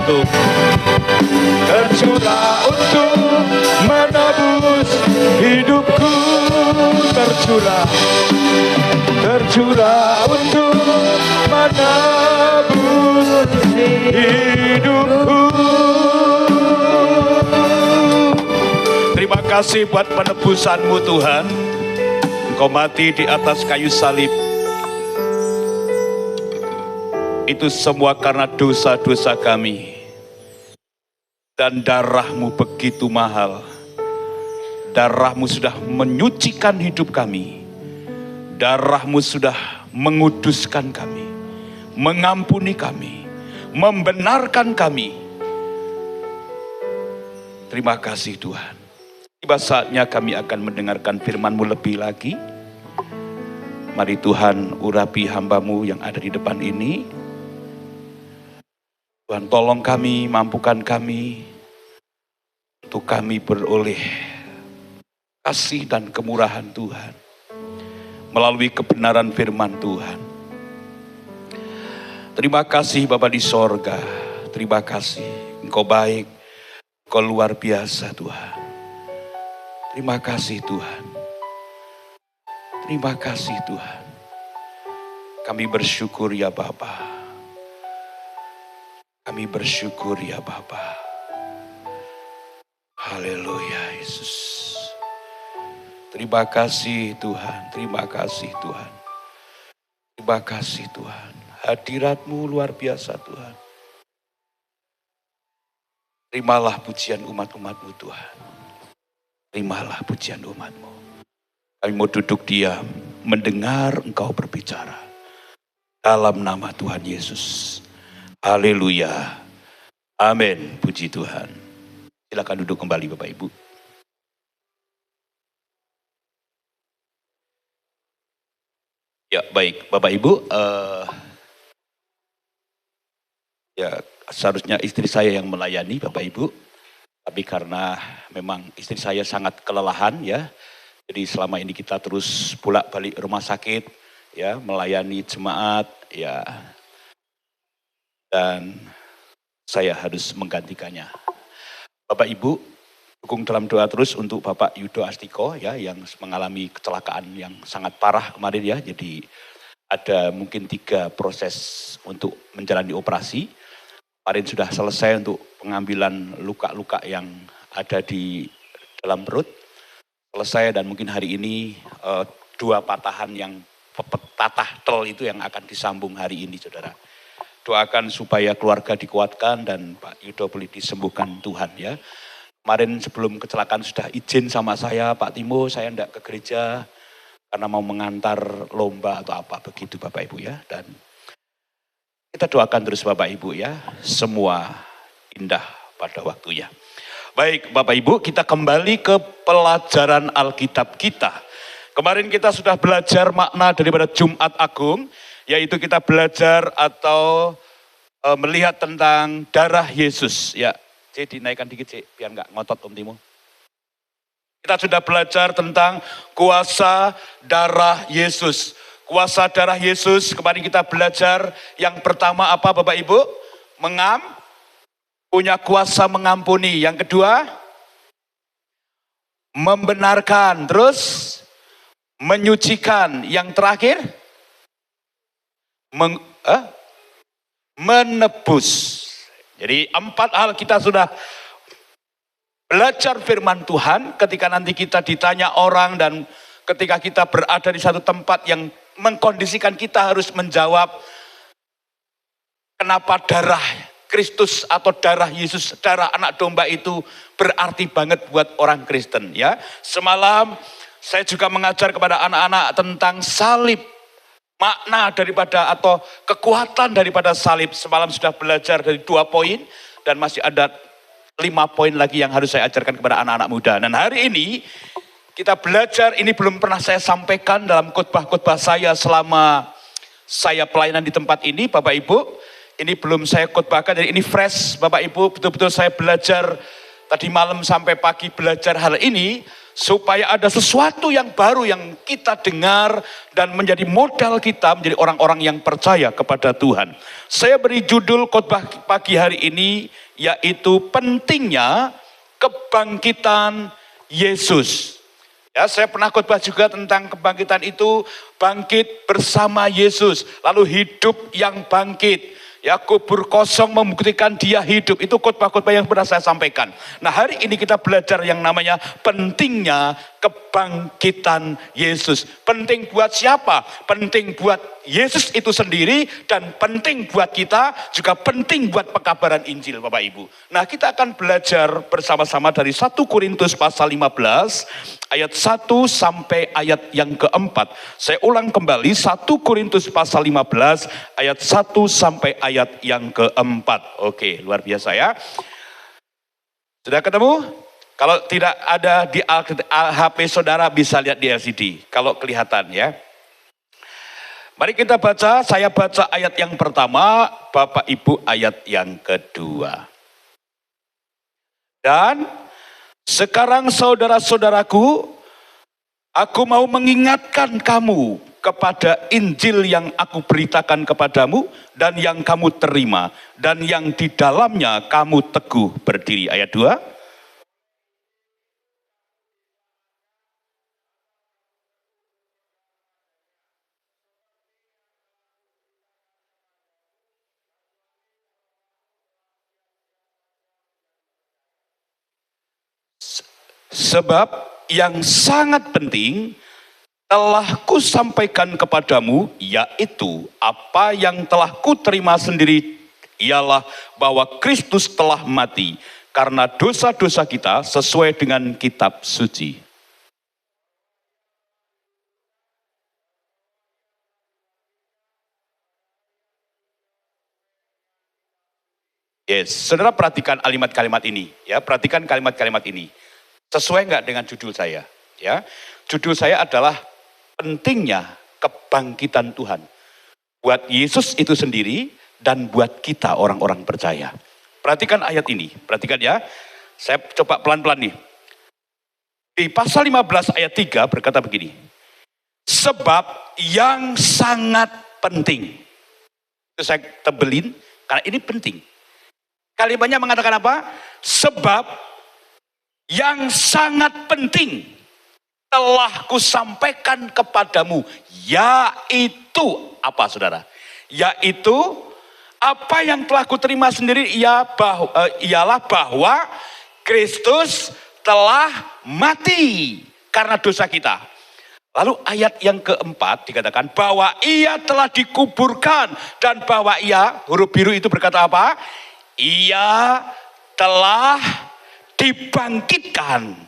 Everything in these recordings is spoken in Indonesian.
untuk tercurah untuk menebus hidupku, tercurah untuk menebus hidupku. Terima kasih buat penebusan-Mu Tuhan. Engkau mati di atas kayu salib. Itu semua karena dosa-dosa kami. Dan darah-Mu begitu mahal. Darah-Mu sudah menyucikan hidup kami. Darah-Mu sudah menguduskan kami. Mengampuni kami. Membenarkan kami. Terima kasih Tuhan. Tiba saatnya kami akan mendengarkan firman-Mu lebih lagi. Mari Tuhan urapi hamba-Mu yang ada di depan ini. Tuhan tolong kami, mampukan kami, untuk kami beroleh kasih dan kemurahan Tuhan. Melalui kebenaran firman Tuhan. Terima kasih Bapa di sorga. Terima kasih. Engkau baik, Engkau luar biasa Tuhan. Terima kasih Tuhan. Terima kasih Tuhan. Kami bersyukur ya Bapa. Kami bersyukur ya Bapa. Haleluya Yesus. Terima kasih Tuhan. Terima kasih Tuhan. Terima kasih Tuhan. Hadirat-Mu luar biasa Tuhan. Terimalah pujian umat-umat-Mu Tuhan. Terimalah pujian umat-Mu. Kami mau duduk diam, mendengar Engkau berbicara. Dalam nama Tuhan Yesus. Haleluya. Amin. Puji Tuhan. Silakan duduk kembali Bapak Ibu. Ya baik Bapak Ibu. Ya seharusnya istri saya yang melayani Bapak Ibu. Tapi karena memang istri saya sangat kelelahan ya. Jadi selama ini kita terus bolak-balik rumah sakit ya, melayani jemaat ya. Dan saya harus menggantikannya. Bapak Ibu, dukung dalam doa terus untuk Bapak Yudo Astiko ya, yang mengalami kecelakaan yang sangat parah kemarin ya. Jadi ada mungkin 3 proses untuk menjalani operasi. Kemarin sudah selesai untuk pengambilan luka-luka yang ada di dalam perut. Selesai dan mungkin hari ini 2 patahan yang patah tel itu yang akan disambung hari ini saudara. Doakan supaya keluarga dikuatkan dan Pak Yudo boleh disembuhkan Tuhan ya. Kemarin sebelum kecelakaan sudah izin sama saya, Pak Timo saya enggak ke gereja karena mau mengantar lomba atau apa begitu Bapak Ibu ya. Dan kita doakan terus Bapak Ibu ya, semua indah pada waktunya. Baik Bapak Ibu, kita kembali ke pelajaran Alkitab kita. Kemarin kita sudah belajar makna daripada Jumat Agung, yaitu kita belajar atau melihat tentang darah Yesus. Ya, Cik dinaikkan dikit Cik, biar nggak ngotot Om Timo. Kita sudah belajar tentang kuasa darah Yesus. Kuasa darah Yesus, kemarin kita belajar yang pertama apa Bapak Ibu? Punya kuasa mengampuni. Yang kedua, membenarkan. Terus, menyucikan. Yang terakhir, menebus. Jadi 4 hal kita sudah belajar firman Tuhan ketika nanti kita ditanya orang dan ketika kita berada di satu tempat yang mengkondisikan kita harus menjawab kenapa darah Kristus atau darah Yesus, darah anak domba itu berarti banget buat orang Kristen ya. Semalam saya juga mengajar kepada anak-anak tentang salib, makna daripada atau kekuatan daripada salib. Semalam sudah belajar dari 2 poin dan masih ada 5 poin lagi yang harus saya ajarkan kepada anak-anak muda. Dan hari ini kita belajar, ini belum pernah saya sampaikan dalam khotbah-khotbah saya selama saya pelayanan di tempat ini, Bapak Ibu. Ini belum saya khotbahkan, jadi ini fresh Bapak Ibu, betul-betul saya belajar tadi malam sampai pagi belajar hal ini supaya ada sesuatu yang baru yang kita dengar dan menjadi modal kita menjadi orang-orang yang percaya kepada Tuhan. Saya beri judul khotbah pagi hari ini yaitu pentingnya kebangkitan Yesus. Ya, saya pernah khotbah juga tentang kebangkitan itu, bangkit bersama Yesus, lalu hidup yang bangkit. Ya, kubur kosong membuktikan dia hidup. Itu khotbah-khotbah yang pernah saya sampaikan. Nah, hari ini kita belajar yang namanya pentingnya kebangkitan Yesus. Penting buat siapa? Penting buat Yesus itu sendiri dan penting buat kita, juga penting buat pekabaran Injil, Bapak Ibu. Nah, kita akan belajar bersama-sama dari 1 Korintus pasal 15 ayat 1 sampai ayat yang keempat. Saya ulang kembali 1 Korintus pasal 15 ayat 1 sampai ayat yang keempat. Oke, luar biasa ya. Sudah ketemu? Kalau tidak ada di HP saudara bisa lihat di LCD. Kalau kelihatan ya. Mari kita baca, saya baca ayat yang pertama, Bapak Ibu ayat yang kedua. Dan sekarang saudara-saudaraku, aku mau mengingatkan kamu kepada Injil yang aku beritakan kepadamu dan yang kamu terima dan yang di dalamnya kamu teguh berdiri. Ayat 2. Sebab yang sangat penting telah kusampaikan kepadamu, yaitu apa yang telah kuterima sendiri, ialah bahwa Kristus telah mati karena dosa-dosa kita sesuai dengan kitab suci. Yes, saudara perhatikan kalimat-kalimat ini, ya, perhatikan kalimat-kalimat ini. Sesuai nggak dengan judul saya? Ya, judul saya adalah pentingnya kebangkitan Tuhan buat Yesus itu sendiri dan buat kita orang-orang percaya. Perhatikan ayat ini, perhatikan ya. Saya coba pelan-pelan nih. Di pasal 15 ayat 3 berkata begini. Sebab yang sangat penting. Itu saya tebelin karena ini penting. Kalimatnya mengatakan apa? Sebab yang sangat penting telah kusampaikan kepadamu, yaitu apa saudara? Yaitu apa yang telah kuterima sendiri, ialah bahwa Kristus telah mati karena dosa kita. Lalu ayat yang keempat dikatakan bahwa ia telah dikuburkan dan bahwa ia, huruf biru itu berkata apa? Ia telah dibangkitkan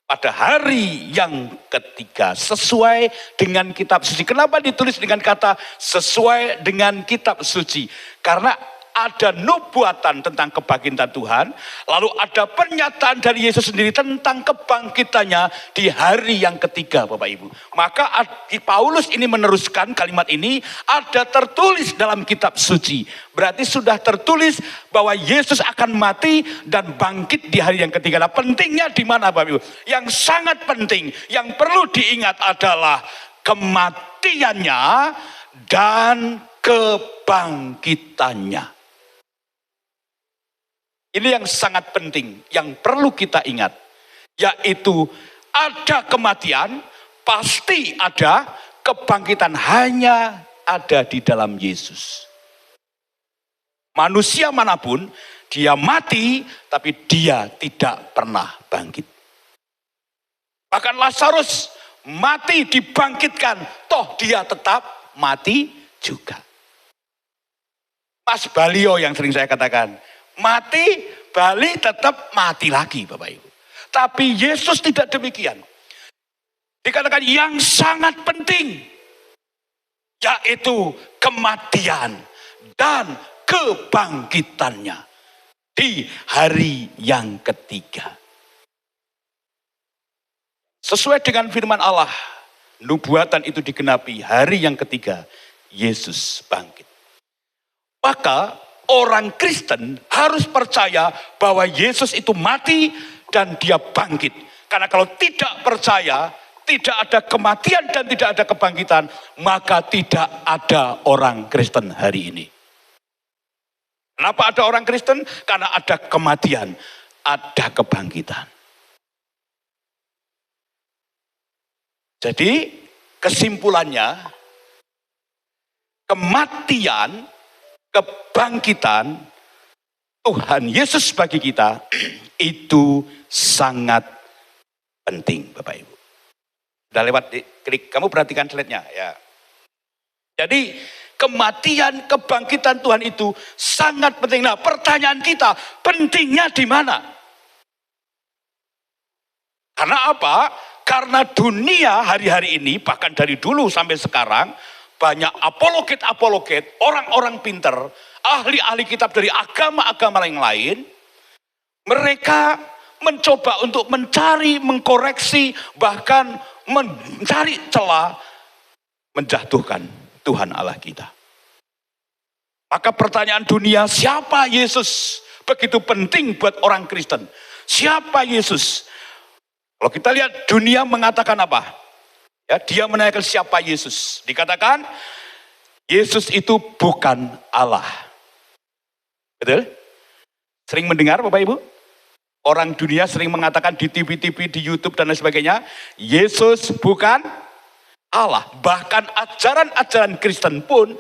pada hari yang ketiga sesuai dengan kitab suci. Kenapa ditulis dengan kata sesuai dengan kitab suci? Karena ada nubuatan tentang kebangkitan Tuhan, lalu ada pernyataan dari Yesus sendiri tentang kebangkitannya di hari yang ketiga, Bapak Ibu. Maka Paulus ini meneruskan kalimat ini, ada tertulis dalam kitab suci. Berarti sudah tertulis bahwa Yesus akan mati dan bangkit di hari yang ketiga. Nah, pentingnya di mana, Bapak Ibu? Yang sangat penting, yang perlu diingat adalah kematiannya dan kebangkitannya. Ini yang sangat penting, yang perlu kita ingat. Yaitu ada kematian, pasti ada kebangkitan, hanya ada di dalam Yesus. Manusia manapun, dia mati, tapi dia tidak pernah bangkit. Bahkan Lazarus mati dibangkitkan, toh dia tetap mati juga. Mas Balio yang sering saya katakan, mati, Bali tetap mati lagi, Bapak Ibu. Tapi Yesus tidak demikian. Dikatakan yang sangat penting, yaitu kematian dan kebangkitannya di hari yang ketiga. Sesuai dengan firman Allah, nubuatan itu digenapi hari yang ketiga, Yesus bangkit. Maka orang Kristen harus percaya bahwa Yesus itu mati dan dia bangkit. Karena kalau tidak percaya, tidak ada kematian dan tidak ada kebangkitan, maka tidak ada orang Kristen hari ini. Kenapa ada orang Kristen? Karena ada kematian, ada kebangkitan. Jadi kesimpulannya, kematian, kebangkitan Tuhan Yesus bagi kita itu sangat penting, Bapak Ibu. Udah lewat klik, kamu perhatikan slide-nya ya. Jadi kematian, kebangkitan Tuhan itu sangat penting. Nah, pertanyaan kita, pentingnya di mana? Karena apa? Karena dunia hari-hari ini, bahkan dari dulu sampai sekarang, banyak apologet, orang-orang pinter, ahli-ahli kitab dari agama-agama yang lain, mereka mencoba untuk mencari, mengkoreksi, bahkan mencari celah, menjatuhkan Tuhan Allah kita. Maka pertanyaan dunia, siapa Yesus? Begitu penting buat orang Kristen. Siapa Yesus? Kalau kita lihat dunia mengatakan apa? Ya, dia menanyakan siapa Yesus. Dikatakan Yesus itu bukan Allah. Betul? Sering mendengar Bapak Ibu? Orang dunia sering mengatakan di TV-TV, di YouTube dan lain sebagainya, Yesus bukan Allah. Bahkan ajaran-ajaran Kristen pun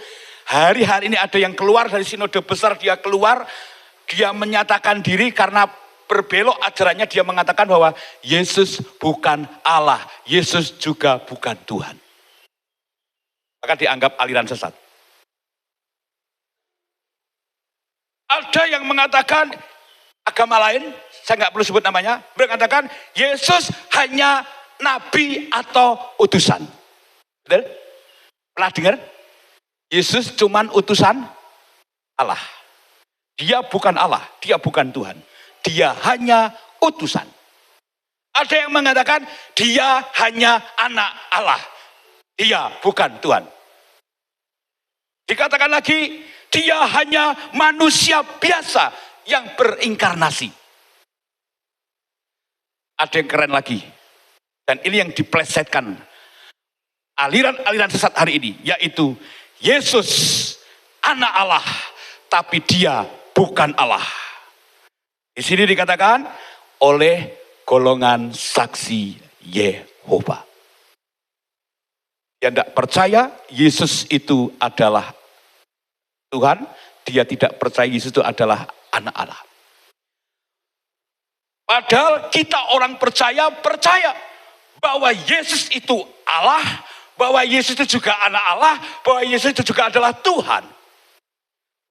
hari-hari ini ada yang keluar dari sinode besar, dia keluar, dia menyatakan diri karena berbelok ajarannya, dia mengatakan bahwa Yesus bukan Allah, Yesus juga bukan Tuhan. Maka dianggap aliran sesat. Ada yang mengatakan agama lain, saya nggak perlu sebut namanya, mengatakan Yesus hanya nabi atau utusan. Betul? Pernah dengar? Yesus cuman utusan Allah. Dia bukan Allah, dia bukan Tuhan. Dia hanya utusan. Ada yang mengatakan dia hanya anak Allah. Dia bukan Tuhan. Dikatakan lagi, dia hanya manusia biasa yang berinkarnasi. Ada yang keren lagi. Dan ini yang diplesetkan aliran-aliran sesat hari ini, yaitu Yesus anak Allah, tapi dia bukan Allah. Di sini dikatakan oleh golongan saksi Yehova. Yang tidak percaya Yesus itu adalah Tuhan, dia tidak percaya Yesus itu adalah anak Allah. Padahal kita orang percaya bahwa Yesus itu Allah, bahwa Yesus itu juga anak Allah, bahwa Yesus itu juga adalah Tuhan.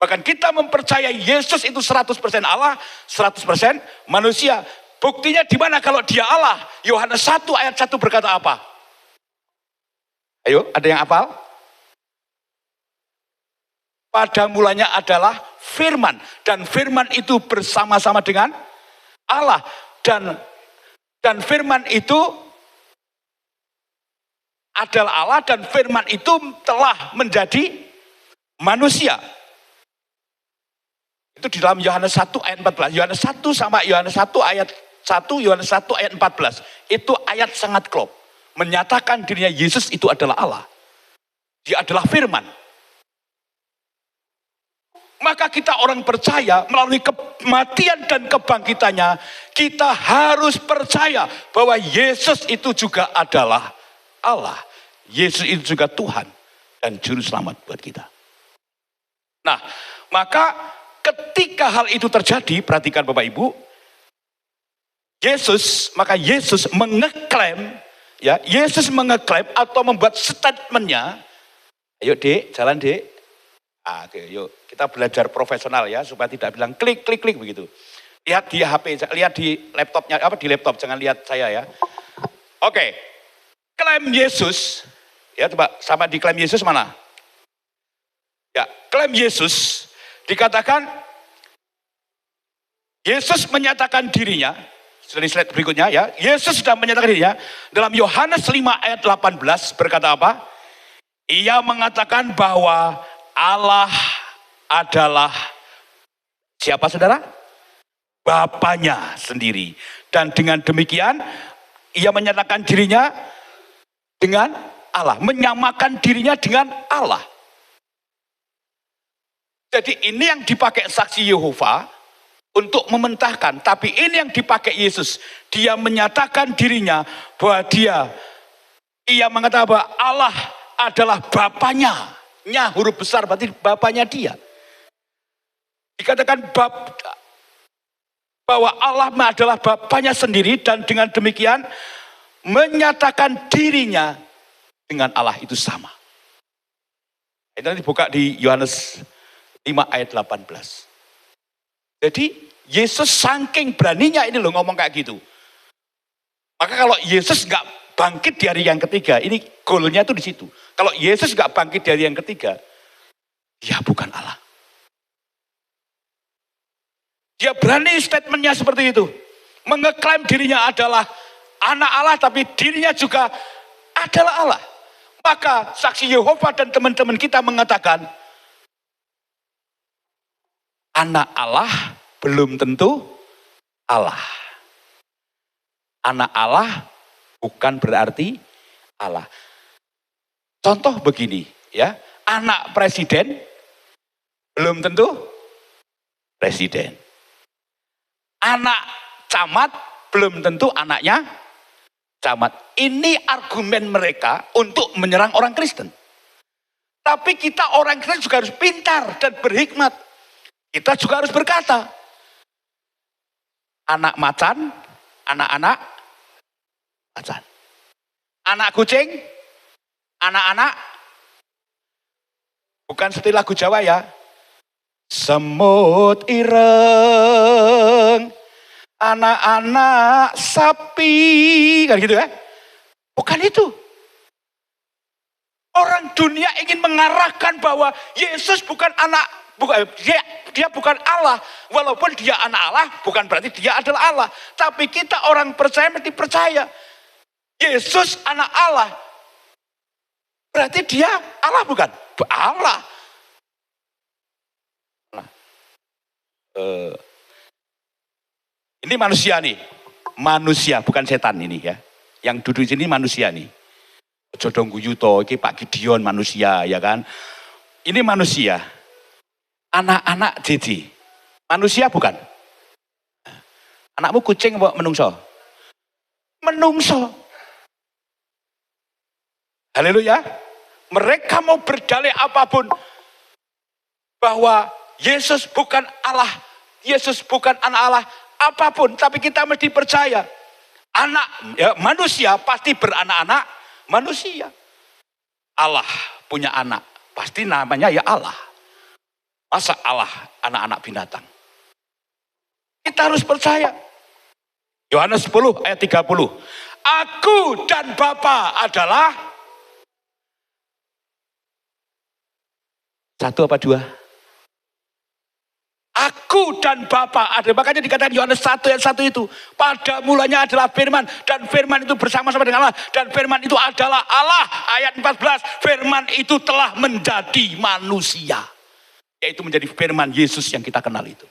Bahkan kita mempercayai Yesus itu 100% Allah, 100% manusia. Buktinya di mana kalau dia Allah? Yohanes 1 ayat 1 berkata apa? Ayo, ada yang hafal? Pada mulanya adalah firman, dan firman itu bersama-sama dengan Allah, dan firman itu adalah Allah, dan firman itu telah menjadi manusia. Itu di dalam Yohanes 1 ayat 14. Yohanes 1 sama Yohanes 1 ayat 1, Yohanes 1 ayat 14. Itu ayat sangat klop. Menyatakan dirinya Yesus itu adalah Allah. Dia adalah firman. Maka kita orang percaya melalui kematian dan kebangkitannya, kita harus percaya bahwa Yesus itu juga adalah Allah. Yesus itu juga Tuhan dan juru selamat buat kita. Nah, maka ketika hal itu terjadi, perhatikan Bapak Ibu, maka Yesus mengeklaim, ya, Yesus mengeklaim atau membuat statementnya, ayo Dek, jalan Dek. Oke, yuk kita belajar profesional ya, supaya tidak bilang klik begitu. Lihat di HP, lihat di laptopnya, di laptop, jangan lihat saya ya. Oke, klaim Yesus, ya coba sama di klaim Yesus mana? Ya, klaim Yesus dikatakan, Yesus menyatakan dirinya, di slide berikutnya ya, Yesus sudah menyatakan dirinya, dalam Yohanes 5 ayat 18 berkata apa? Ia mengatakan bahwa Allah adalah siapa saudara? Bapanya sendiri. Dan dengan demikian Ia menyatakan dirinya dengan Allah. Menyamakan dirinya dengan Allah. Jadi ini yang dipakai saksi Yehova untuk mementahkan. Tapi ini yang dipakai Yesus. Dia menyatakan dirinya bahwa ia mengatakan bahwa Allah adalah Bapanya. Nya huruf besar berarti Bapanya dia. Dikatakan bahwa Allah adalah Bapanya sendiri dan dengan demikian menyatakan dirinya dengan Allah itu sama. Itu nanti buka di Yohanes 5 ayat 18. Jadi Yesus saking beraninya ini loh ngomong kayak gitu. Maka kalau Yesus nggak bangkit di hari yang ketiga, ini goalnya tuh di situ. Kalau Yesus nggak bangkit di hari yang ketiga, dia bukan Allah. Dia berani statementnya seperti itu. Mengeklaim dirinya adalah anak Allah, tapi dirinya juga adalah Allah. Maka saksi Yehova dan teman-teman kita mengatakan, anak Allah belum tentu Allah. Anak Allah bukan berarti Allah. Contoh begini, ya, anak presiden belum tentu presiden. Anak camat belum tentu anaknya camat. Ini argumen mereka untuk menyerang orang Kristen. Tapi kita orang Kristen juga harus pintar dan berhikmat. Kita juga harus berkata, anak macan, anak-anak macan. Anak kucing, anak-anak, bukan seperti lagu Jawa ya. Semut ireng, anak-anak sapi, kan gitu ya. Bukan itu. Orang dunia ingin mengarahkan bahwa Yesus bukan dia bukan Allah. Walaupun dia anak Allah, bukan berarti dia adalah Allah. Tapi kita orang percaya mesti percaya. Yesus anak Allah. Berarti dia Allah bukan? Allah. Ini manusia nih. Manusia, bukan setan ini ya. Yang duduk di sini manusia nih. Jodong Guyuto, ini Pak Gideon manusia ya kan. Ini manusia. Anak-anak Didi. Manusia bukan? Anakmu kucing apa menungso? Menungso. Haleluya. Mereka mau berdalih apapun bahwa Yesus bukan Allah. Yesus bukan anak Allah. Apapun. Tapi kita mesti percaya. Anak ya, manusia pasti beranak-anak manusia. Allah punya anak. Pasti namanya ya Allah. Masa Allah anak-anak binatang? Kita harus percaya. Yohanes 10 ayat 30. Aku dan Bapa adalah satu apa dua? Aku dan Bapa ada. Makanya dikatakan Yohanes 1 ayat 1 itu. Pada mulanya adalah firman. Dan firman itu bersama-sama dengan Allah. Dan firman itu adalah Allah. Ayat 14. Firman itu telah menjadi manusia. Yaitu menjadi firman Yesus yang kita kenal itu.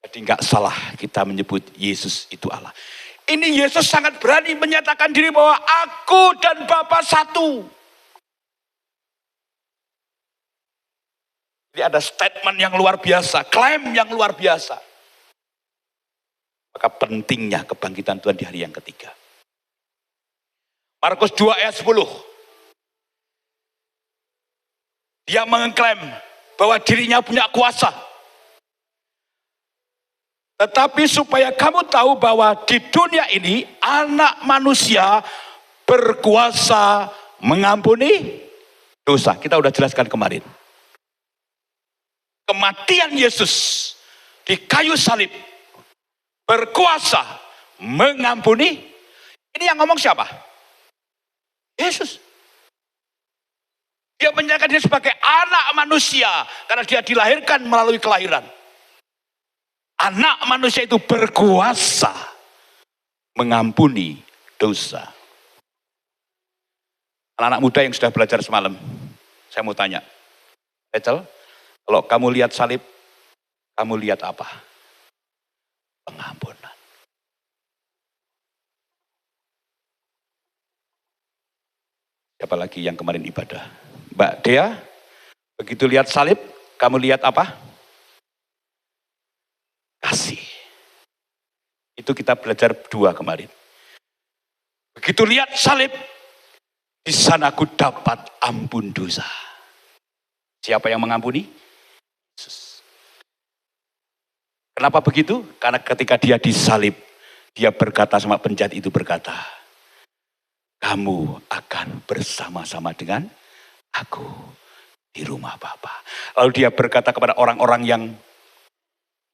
Jadi nggak salah kita menyebut Yesus itu Allah. Ini Yesus sangat berani menyatakan diri bahwa aku dan Bapa satu. Jadi ada statement yang luar biasa, klaim yang luar biasa. Maka pentingnya kebangkitan Tuhan di hari yang ketiga. Markus 2 ayat 10. Dia mengklaim bahwa dirinya punya kuasa. Tetapi supaya kamu tahu bahwa di dunia ini anak manusia berkuasa mengampuni dosa. Kita udah jelaskan kemarin. Kematian Yesus di kayu salib berkuasa mengampuni. Ini yang ngomong siapa? Yesus. Dia menyatakan dia sebagai anak manusia karena dia dilahirkan melalui kelahiran. Anak manusia itu berkuasa mengampuni dosa. Anak-anak muda yang sudah belajar semalam, saya mau tanya, Rachel, kalau kamu lihat salib, kamu lihat apa? Pengampunan. Siapa lagi yang kemarin ibadah? Mbak Dea, begitu lihat salib, kamu lihat apa? Kasih. Itu kita belajar 2 kemarin. Begitu lihat salib, di sana aku dapat ampun dosa. Siapa yang mengampuni? Yesus. Kenapa begitu? Karena ketika dia disalib, dia berkata sama penjahat itu berkata, kamu akan bersama-sama dengan aku di rumah Bapa. Lalu dia berkata kepada orang-orang yang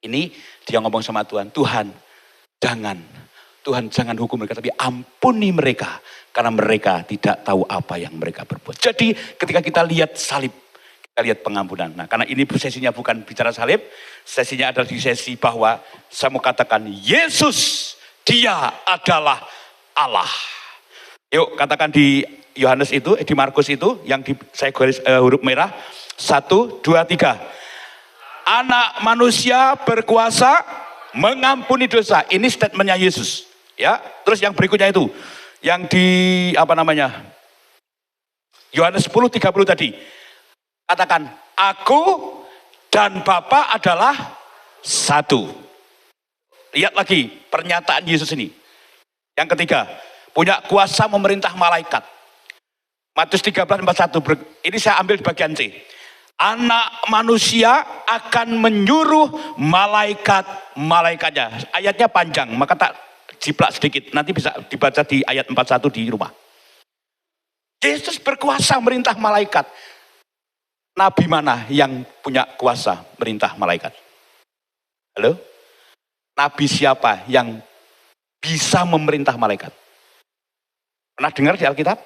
ini, dia ngomong sama Tuhan, Tuhan jangan hukum mereka, tapi ampuni mereka, karena mereka tidak tahu apa yang mereka berbuat. Jadi ketika kita lihat salib, kita lihat pengampunan. Nah, karena ini sesinya bukan bicara salib, sesinya adalah di sesi bahwa saya mau katakan, Yesus, dia adalah Allah. Yuk katakan di Yohanes itu, di Markus itu, yang saya garis huruf merah, 1, 2, 3. Anak manusia berkuasa mengampuni dosa. Ini statementnya Yesus. Ya, terus yang berikutnya itu, yang di Yohanes 10:30 tadi. Katakan, aku dan Bapa adalah satu. Lihat lagi pernyataan Yesus ini. Yang ketiga, punya kuasa memerintah malaikat. Matius 13:41, ini saya ambil di bagian C. Anak manusia akan menyuruh malaikat-malaikatnya. Ayatnya panjang, maka tak jiplak sedikit. Nanti bisa dibaca di ayat 41 di rumah. Yesus berkuasa merintah malaikat. Nabi mana yang punya kuasa merintah malaikat? Halo? Nabi siapa yang bisa memerintah malaikat? Pernah dengar di Alkitab?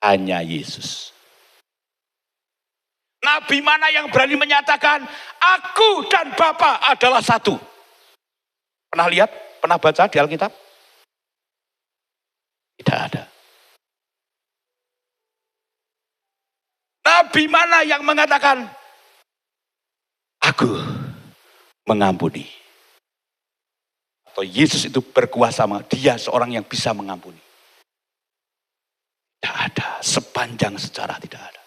Hanya Yesus. Nabi mana yang berani menyatakan, aku dan Bapa adalah satu? Pernah lihat? Pernah baca di Alkitab? Tidak ada. Nabi mana yang mengatakan, aku mengampuni? Atau Yesus itu berkuasa, dia seorang yang bisa mengampuni? Tidak ada, sepanjang sejarah tidak ada.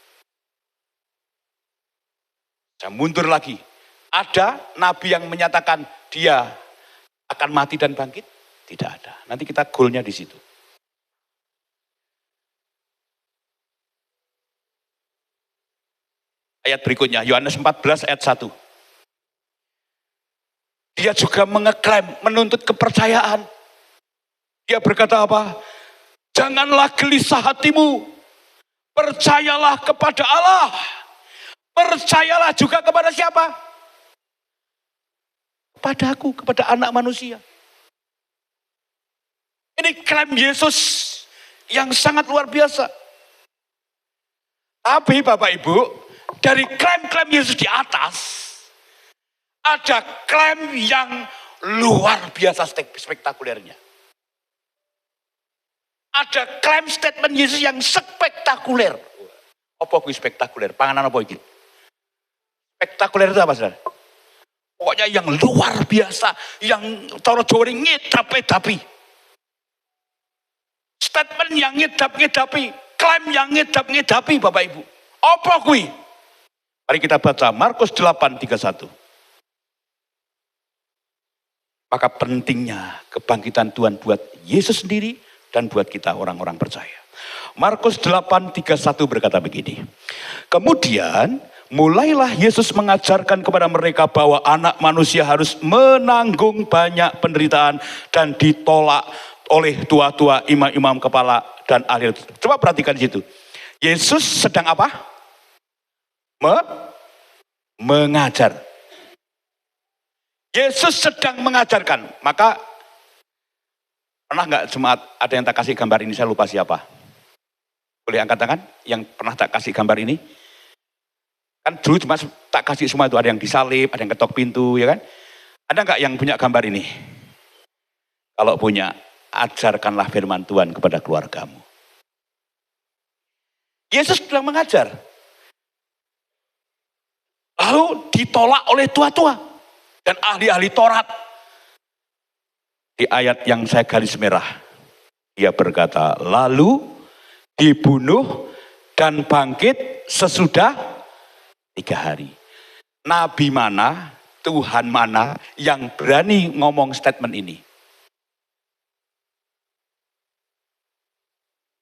Saya mundur lagi. Ada nabi yang menyatakan dia akan mati dan bangkit? Tidak ada. Nanti kita goalnya di situ. Ayat berikutnya, Yohanes 14 ayat 1. Dia juga mengeklaim, menuntut kepercayaan. Dia berkata apa? Janganlah gelisah hatimu. Percayalah kepada Allah. Percayalah juga kepada siapa? Kepada aku, kepada anak manusia. Ini klaim Yesus yang sangat luar biasa. Tapi Bapak Ibu, dari klaim-klaim Yesus di atas, ada klaim yang luar biasa spektakulernya. Ada klaim statement Yesus yang spektakuler. Apa itu spektakuler? Panganan apa itu? Spektakuler itu apa, saudara? Pokoknya yang luar biasa, yang cara Jawa ini ngedap-ngedapi. Statement yang ngedap-ngedapi, klaim yang ngedap-ngedapi, Bapak Ibu. Apa kuwi? Mari kita baca Markus 8:31. Maka pentingnya kebangkitan Tuhan buat Yesus sendiri dan buat kita orang-orang percaya. Markus 8:31 berkata begini. Kemudian mulailah Yesus mengajarkan kepada mereka bahwa anak manusia harus menanggung banyak penderitaan dan ditolak oleh tua-tua, imam-imam kepala dan ahli. Coba perhatikan di situ. Yesus sedang apa? Mengajar. Yesus sedang mengajarkan. Maka pernah nggak jemaat ada yang tak kasih gambar ini? Saya lupa siapa. Boleh angkat tangan yang pernah tak kasih gambar ini? Kan dulu cuma tak kasih semua itu, ada yang disalib, ada yang ketok pintu, ya kan? Ada nggak yang punya gambar ini? Kalau punya, ajarkanlah firman Tuhan kepada keluargamu. Yesus sedang mengajar. Lalu ditolak oleh tua-tua dan ahli-ahli Taurat. Di ayat yang saya garis merah, dia berkata, lalu dibunuh, dan bangkit sesudah 3 hari. Nabi mana, Tuhan mana yang berani ngomong statement ini?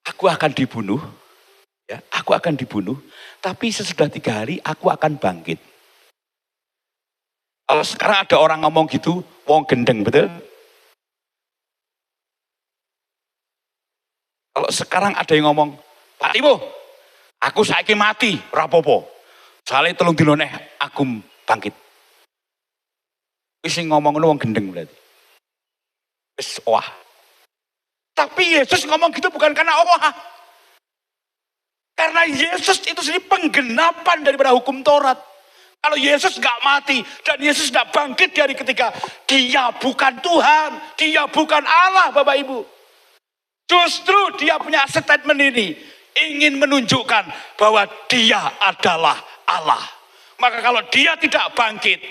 Aku akan dibunuh, ya, aku akan dibunuh, tapi sesudah 3 hari aku akan bangkit. Kalau sekarang ada orang ngomong gitu, wong gendeng, betul? Kalau sekarang ada yang ngomong, Pak Timo, aku saiki mati, rapopo. Soalnya telung dino neh, aku bangkit. Wis ngomong ngono wong gendeng berarti. Wis wah. Tapi Yesus ngomong gitu bukan karena Allah. Karena Yesus itu sendiri penggenapan daripada hukum Taurat. Kalau Yesus gak mati dan Yesus gak bangkit di hari ketiga, dia bukan Tuhan, dia bukan Allah, Bapak Ibu. Justru dia punya statement ini, ingin menunjukkan bahwa dia adalah Allah. Maka kalau dia tidak bangkit,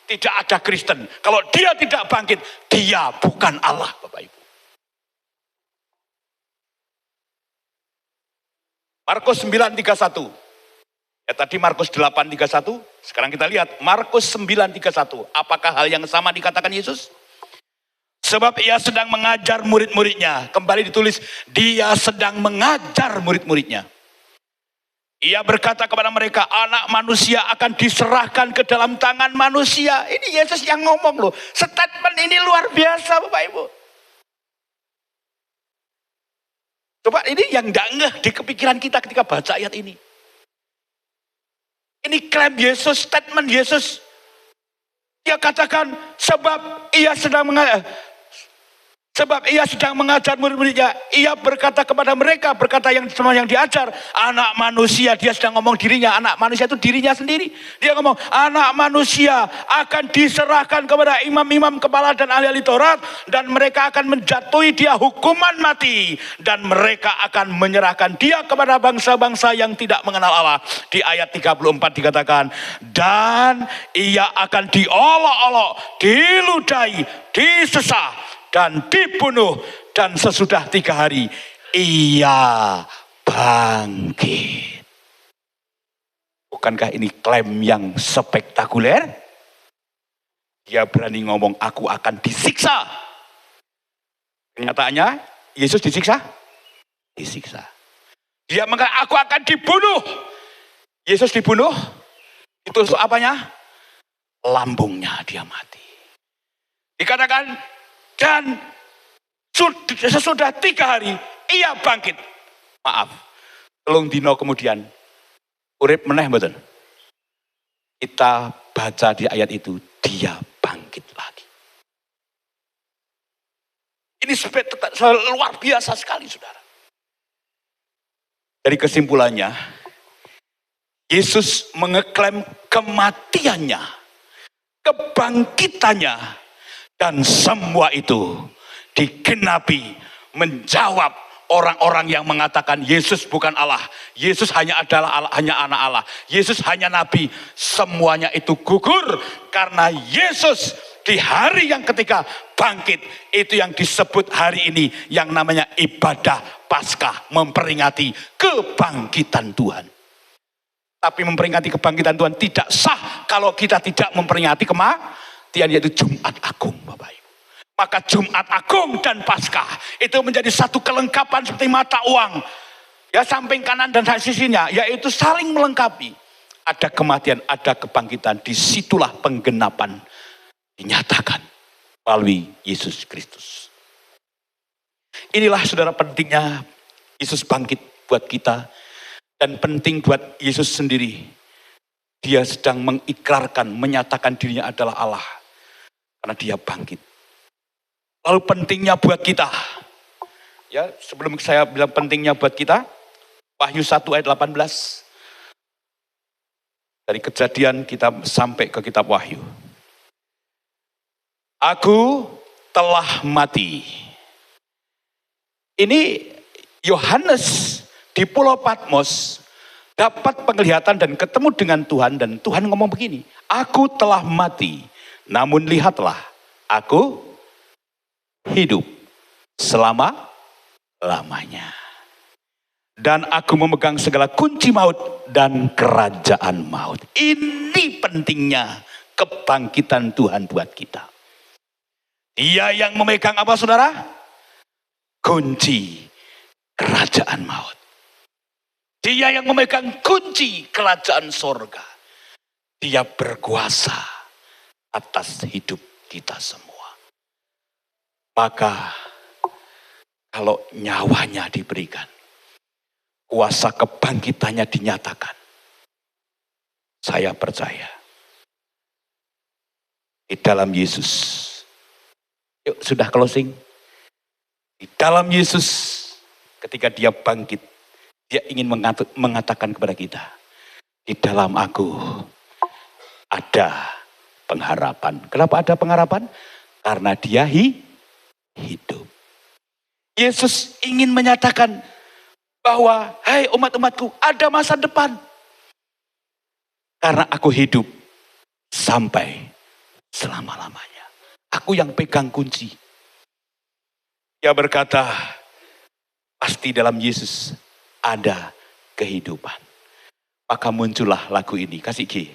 tidak ada Kristen. Kalau dia tidak bangkit, dia bukan Allah, Bapak Ibu. Markus 9:31. Ya tadi Markus 8:31, sekarang kita lihat Markus 9:31. Apakah hal yang sama dikatakan Yesus? Sebab ia sedang mengajar murid-muridnya. Kembali ditulis, dia sedang mengajar murid-muridnya. Ia berkata kepada mereka, anak manusia akan diserahkan ke dalam tangan manusia. Ini Yesus yang ngomong loh. Statement ini luar biasa Bapak Ibu. Coba ini yang gak ngeh di kepikiran kita ketika baca ayat ini. Ini klaim Yesus, statement Yesus. Dia katakan sebab ia sedang mengajar murid-muridnya. Ia berkata kepada mereka, berkata yang semua yang diajar, anak manusia, dia sedang ngomong dirinya, anak manusia itu dirinya sendiri. Dia ngomong, anak manusia akan diserahkan kepada imam-imam kepala dan ahli-ahli Taurat, dan mereka akan menjatuhi dia hukuman mati, dan mereka akan menyerahkan dia kepada bangsa-bangsa yang tidak mengenal Allah. Di ayat 34 dikatakan, dan ia akan diolok-olok, diludahi, disesah, dan dibunuh, dan sesudah 3 hari ia bangkit. Bukankah ini klaim yang spektakuler? Dia berani ngomong aku akan disiksa. Kenyataannya Yesus disiksa? Disiksa. Dia mengatakan aku akan dibunuh. Yesus dibunuh. Itu apanya? Lambungnya dia mati. Dikatakan dan sesudah 3 hari ia bangkit. Maaf, telung dino kemudian urip meneh mboten. Kita baca di ayat itu dia bangkit lagi. Ini luar biasa sekali saudara. Dari kesimpulannya, Yesus mengeklaim kematiannya, kebangkitannya, dan semua itu digenapi menjawab orang-orang yang mengatakan Yesus bukan Allah. Yesus hanya adalah Allah, hanya anak Allah. Yesus hanya nabi. Semuanya itu gugur karena Yesus di hari yang ketika bangkit. Itu yang disebut hari ini yang namanya ibadah Paskah, memperingati kebangkitan Tuhan. Tapi memperingati kebangkitan Tuhan tidak sah kalau kita tidak memperingati kematian, yaitu Jumat Agung Bapak Ibu. Maka Jumat Agung dan Paskah itu menjadi satu kelengkapan seperti mata uang. Ya, samping kanan dan sisinya, yaitu saling melengkapi. Ada kematian, ada kebangkitan. Disitulah penggenapan dinyatakan melalui Yesus Kristus. Inilah saudara pentingnya Yesus bangkit buat kita. Dan penting buat Yesus sendiri. Dia sedang mengikrarkan, menyatakan dirinya adalah Allah. Karena dia bangkit. Lalu pentingnya buat kita. Ya, sebelum saya bilang pentingnya buat kita, Wahyu 1 ayat 18. Dari Kejadian kita sampai ke kitab Wahyu. Aku telah mati. Ini Yohanes di Pulau Patmos dapat penglihatan dan ketemu dengan Tuhan, dan Tuhan ngomong begini, aku telah mati, namun lihatlah, aku hidup selama-lamanya. Dan aku memegang segala kunci maut dan kerajaan maut. Ini pentingnya kebangkitan Tuhan buat kita. Dia yang memegang apa saudara? Kunci kerajaan maut. Dia yang memegang kunci kerajaan sorga. Dia berkuasa atas hidup kita semua. Maka kalau nyawanya diberikan, kuasa kebangkitannya dinyatakan, saya percaya di dalam Yesus. Yuk sudah closing. Di dalam Yesus ketika dia bangkit, dia ingin mengatakan kepada kita, di dalam aku ada pengharapan. Kenapa ada pengharapan? Karena dia hidup. Yesus ingin menyatakan bahwa, hai umat-umatku, ada masa depan. Karena aku hidup sampai selama-lamanya. Aku yang pegang kunci. Dia berkata, pasti dalam Yesus ada kehidupan. Maka muncullah lagu ini. Kasih G.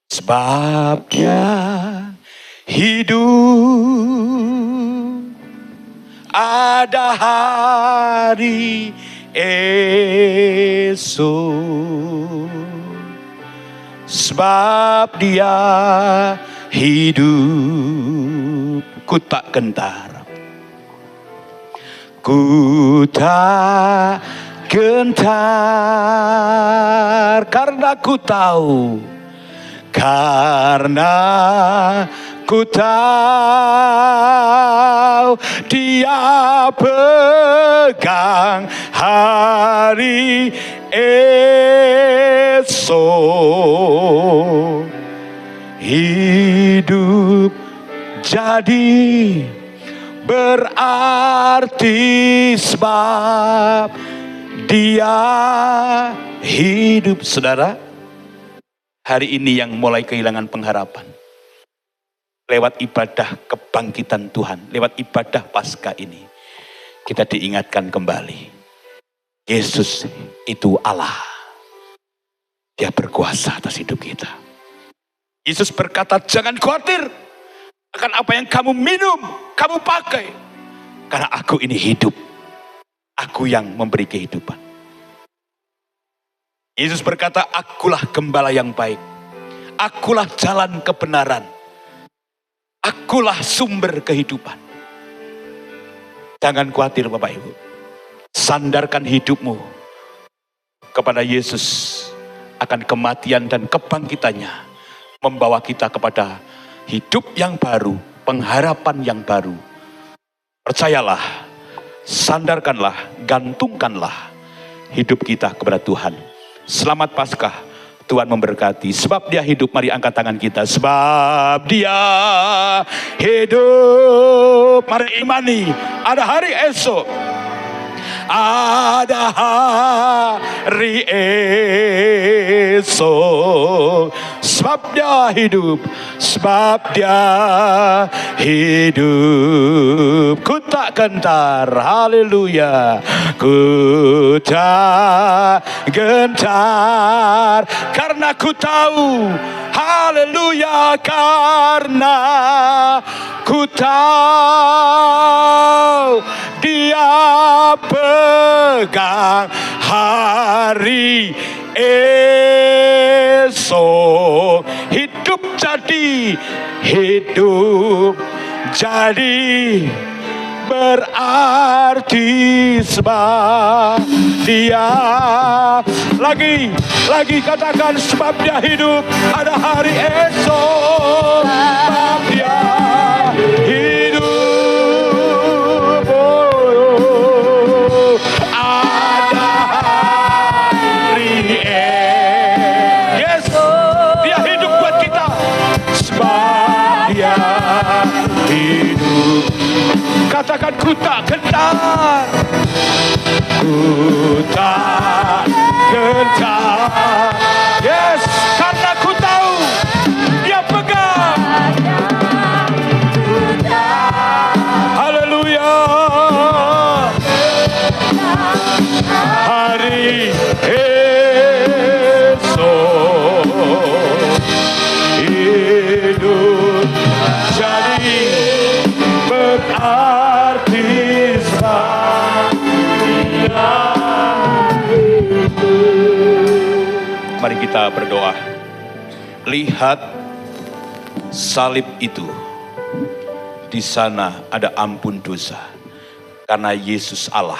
Sebab dia hidup, ada hari esok. Sebab dia hidup, ku tak gentar. Ku tak gentar karena ku tahu, karena ku tahu dia pegang hari esok. Hidup jadi berarti sebab dia hidup. Saudara, hari ini yang mulai kehilangan pengharapan, lewat ibadah kebangkitan Tuhan, lewat ibadah Paskah ini, kita diingatkan kembali, Yesus itu Allah. Dia berkuasa atas hidup kita. Yesus berkata, jangan khawatir akan apa yang kamu minum, kamu pakai. Karena aku ini hidup. Aku yang memberi kehidupan. Yesus berkata, akulah gembala yang baik. Akulah jalan kebenaran. Akulah sumber kehidupan. Jangan khawatir Bapak Ibu. Sandarkan hidupmu kepada Yesus, akan kematian dan kebangkitannya membawa kita kepada hidup yang baru, pengharapan yang baru. Percayalah, sandarkanlah, gantungkanlah hidup kita kepada Tuhan. Selamat Paskah, Tuhan memberkati. Sebab dia hidup, mari angkat tangan kita. Sebab dia hidup, mari imani, ada hari esok. Ada hari esok. Sebab dia hidup, sebab dia hidup. Ku tak gentar, haleluya. Ku tak gentar karena ku tahu, haleluya, karena ku tahu dia pegang hari esok. Hidup jadi berarti sebab dia. Lagi katakan, sebab dia hidup, ada hari esok. Sebab dia hidup, ada hari esok. Yes, dia hidup buat kita. Sebab dia hidup. Katakan, ku tak gentar. Ku tak gentar. Yes, karena ku tahu dia pegang. Haleluya. Mari kita berdoa. Lihat salib itu. Di sana ada ampun dosa. Karena Yesus Allah,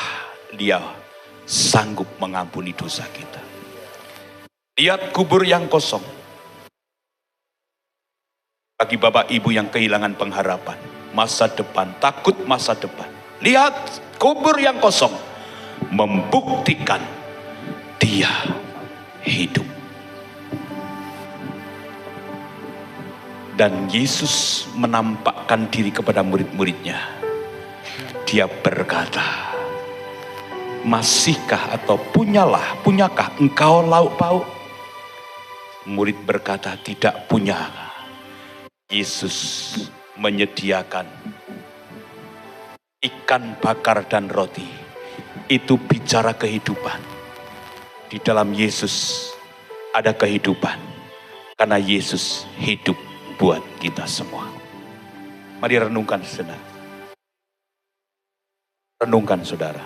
Dia sanggup mengampuni dosa kita. Lihat kubur yang kosong. Bagi Bapak Ibu yang kehilangan pengharapan, masa depan, takut masa depan. Lihat kubur yang kosong. Membuktikan Dia hidup. Dan Yesus menampakkan diri kepada murid-muridnya. Dia berkata, masihkah atau punyakah engkau lauk pauk? Murid berkata, tidak punya. Yesus menyediakan ikan bakar dan roti. Itu bicara kehidupan. Di dalam Yesus ada kehidupan. Karena Yesus hidup buat kita semua. Mari renungkan sejenak. Renungkan saudara.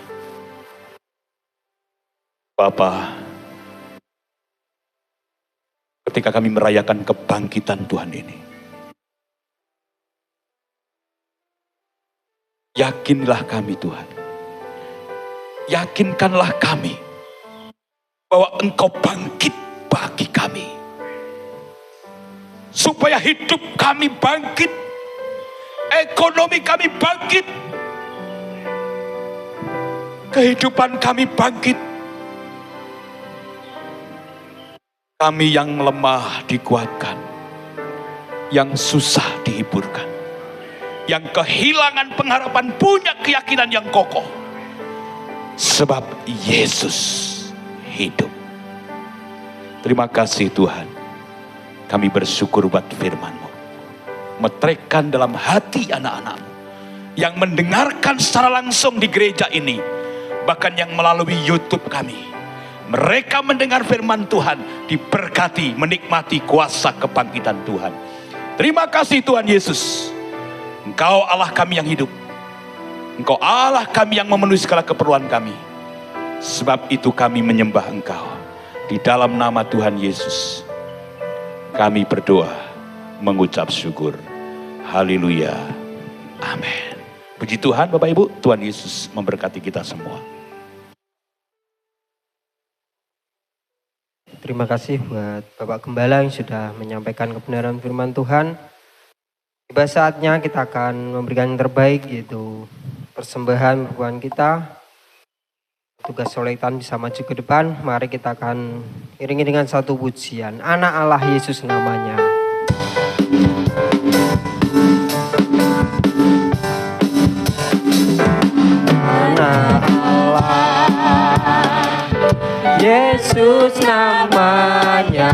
Bapa, ketika kami merayakan kebangkitan Tuhan ini, yakinlah kami Tuhan. Yakinkanlah kami bahwa Engkau bangkit bagi kami. Supaya hidup kami bangkit, ekonomi kami bangkit, kehidupan kami bangkit. Kami yang lemah dikuatkan, yang susah dihiburkan, yang kehilangan pengharapan punya keyakinan yang kokoh. Sebab Yesus hidup. Terima kasih Tuhan. Kami bersyukur buat firman-Mu. Meteraikan dalam hati anak-anak-Mu yang mendengarkan secara langsung di gereja ini, bahkan yang melalui YouTube kami. Mereka mendengar firman Tuhan, diberkati, menikmati kuasa kebangkitan Tuhan. Terima kasih Tuhan Yesus. Engkau Allah kami yang hidup. Engkau Allah kami yang memenuhi segala keperluan kami. Sebab itu kami menyembah Engkau. Di dalam nama Tuhan Yesus kami berdoa, mengucap syukur. Haleluya. Amin. Puji Tuhan Bapak Ibu, Tuhan Yesus memberkati kita semua. Terima kasih buat Bapak Gembala yang sudah menyampaikan kebenaran firman Tuhan. Tiba saatnya kita akan memberikan yang terbaik, yaitu persembahan merupakan kita. Tugas soletan bisa maju ke depan. Mari kita akan iringi dengan satu pujian. Anak Allah Yesus namanya. Anak Allah Yesus namanya.